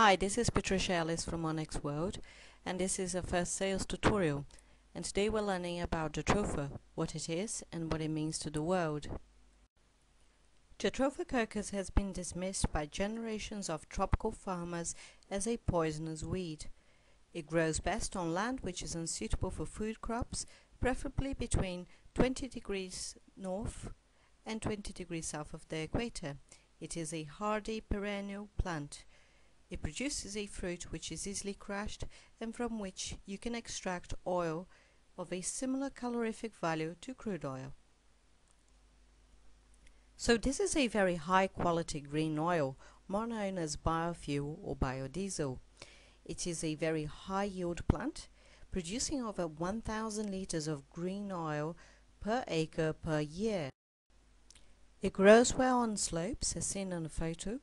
Hi, this is Patricia Ellis from Onyx World, and this is a first sales tutorial. And today we're learning about Jatropha, what it is and what it means to the world. Jatropha curcus has been dismissed by generations of tropical farmers as a poisonous weed. It grows best on land which is unsuitable for food crops, preferably between 20 degrees north and 20 degrees south of the equator. It is a hardy perennial plant. It produces a fruit which is easily crushed and from which you can extract oil of a similar calorific value to crude oil. So this is a very high quality green oil, more known as biofuel or biodiesel. It is a very high yield plant, producing over 1,000 liters of green oil per acre per year. It grows well on slopes as seen on the photo.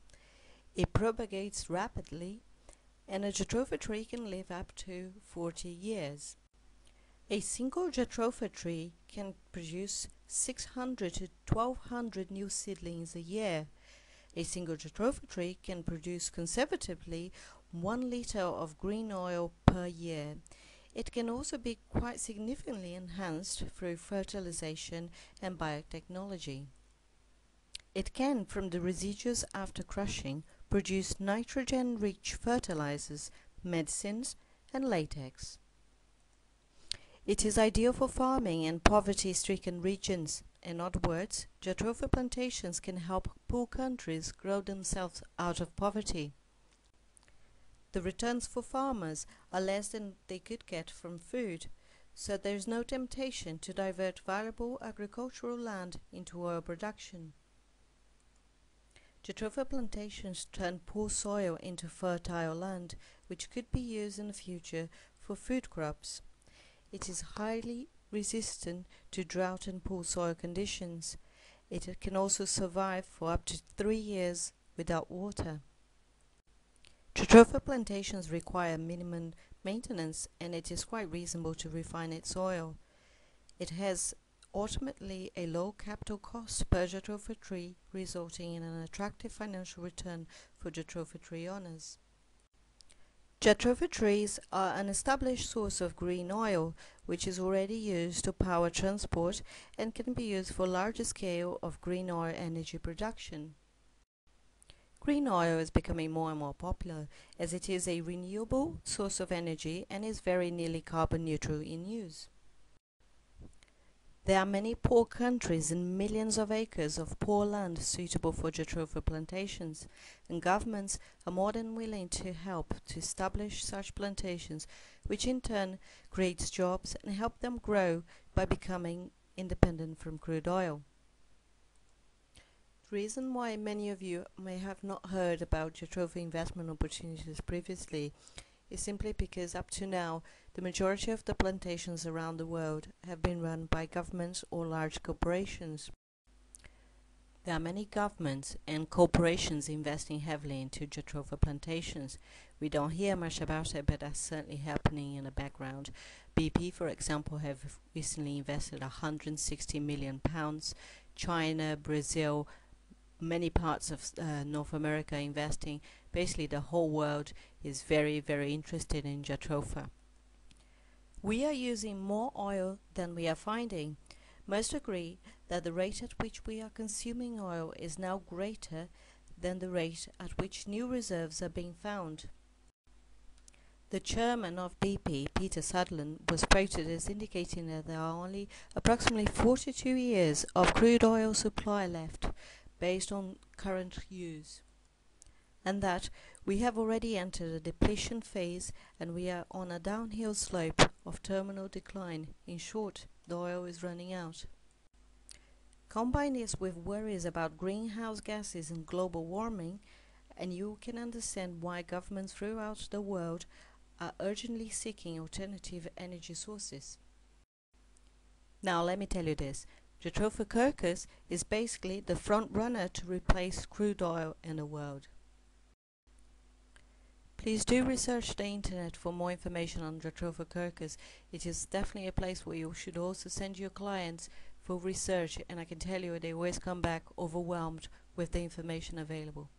It propagates rapidly, and a Jatropha tree can live up to 40 years. A single Jatropha tree can produce 600 to 1,200 new seedlings a year. A single Jatropha tree can produce conservatively 1 liter of green oil per year. It can also be quite significantly enhanced through fertilization and biotechnology. It can, from the residues after crushing, produce nitrogen-rich fertilizers, medicines, and latex. It is ideal for farming in poverty-stricken regions. In other words, Jatropha plantations can help poor countries grow themselves out of poverty. The returns for farmers are less than they could get from food, so there is no temptation to divert valuable agricultural land into oil production. Jatropha plantations turn poor soil into fertile land, which could be used in the future for food crops. It is highly resistant to drought and poor soil conditions. It can also survive for up to 3 years without water. Jatropha plantations require minimum maintenance, and it is quite reasonable to refine its oil. It has ultimately a low capital cost per Jatropha tree, resulting in an attractive financial return for Jatropha tree owners. Jatropha trees are an established source of green oil, which is already used to power transport and can be used for larger scale of green oil energy production. Green oil is becoming more and more popular as it is a renewable source of energy and is very nearly carbon neutral in use. There are many poor countries and millions of acres of poor land suitable for Jatropha plantations, and governments are more than willing to help to establish such plantations, which in turn creates jobs and help them grow by becoming independent from crude oil. The reason why many of you may have not heard about Jatropha investment opportunities previously is simply because up to now the majority of the plantations around the world have been run by governments or large corporations. There are many governments and corporations investing heavily into Jatropha plantations. We don't hear much about it, but that's certainly happening in the background. BP, for example, have recently invested £160 million. China, Brazil, many parts of North America investing. Basically the whole world is very interested in Jatropha. We are using more oil than we are finding. Most agree that the rate at which we are consuming oil is now greater than the rate at which new reserves are being found. The chairman of BP, Peter Sutherland, was quoted as indicating that there are only approximately 42 years of crude oil supply left based on current use, and that we have already entered a depletion phase and we are on a downhill slope of terminal decline. In short, the oil is running out. Combine this with worries about greenhouse gases and global warming, and you can understand why governments throughout the world are urgently seeking alternative energy sources. Now let me tell you this. Jatropha curcus is basically the front runner to replace crude oil in the world. Please do research the internet for more information on Jatropha curcus. It is definitely a place where you should also send your clients for research, and I can tell you they always come back overwhelmed with the information available.